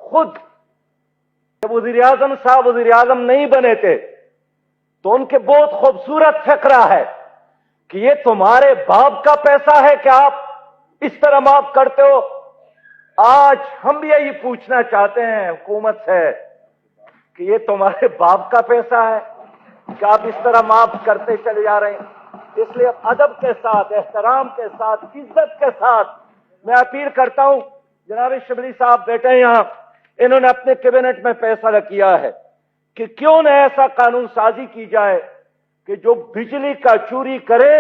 خود جب وزیر اعظم صاحب وزیر اعظم نہیں بنے تھے تو ان کے بہت خوبصورت فقرہ ہے کہ یہ تمہارے باپ کا پیسہ ہے کہ آپ اس طرح معاف کرتے ہو. آج ہم بھی یہی پوچھنا چاہتے ہیں حکومت سے کہ یہ تمہارے باپ کا پیسہ ہے کہ آپ اس طرح معاف کرتے چلے جا رہے ہیں. اس لیے ادب کے ساتھ، احترام کے ساتھ، عزت کے ساتھ میں اپیل کرتا ہوں. جناب شبلی صاحب بیٹھے ہیں یہاں، انہوں نے اپنے کیبنٹ میں فیصلہ کیا ہے کہ کیوں نہ ایسا قانون سازی کی جائے کہ جو بجلی کا چوری کرے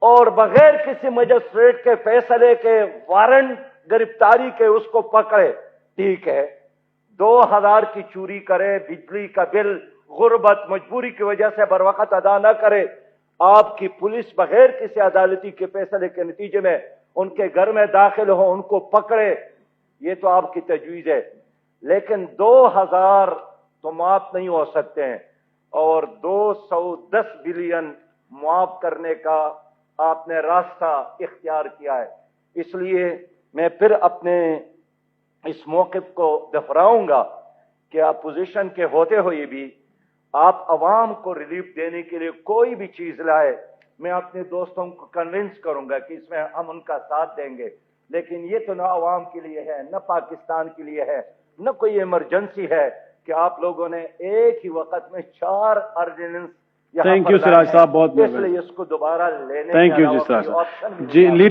اور بغیر کسی مجسٹریٹ کے فیصلے کے وارنٹ گرفتاری کے اس کو پکڑے. ٹھیک ہے، 2000 کی چوری کرے، بجلی کا بل غربت مجبوری کی وجہ سے بر وقت ادا نہ کرے، آپ کی پولیس بغیر کسی عدالتی کے فیصلے کے نتیجے میں ان کے گھر میں داخل ہو، ان کو پکڑے، یہ تو آپ کی تجویز ہے. لیکن 2000 تو معاف نہیں ہو سکتے ہیں اور 210 بلین معاف کرنے کا آپ نے راستہ اختیار کیا ہے. اس لیے میں پھر اپنے اس موقف کو دہراؤں گا کہ اپوزیشن کے ہوتے ہوئے بھی آپ عوام کو ریلیف دینے کے لیے کوئی بھی چیز لائے. میں اپنے دوستوں کو کنونس کروں گا کہ اس میں ہم ان کا ساتھ دیں گے، لیکن یہ تو نہ عوام کے لیے ہے، نہ پاکستان کے لیے ہے، نہ کوئی ایمرجنسی ہے کہ آپ لوگوں نے ایک ہی وقت میں 4 آرڈیننس. تھینک یو سراج صاحب، بہت اس لیے اس کو دوبارہ لینے تھینک یو جی کے سراج علاوہ کوئی آپشن صاحب جی.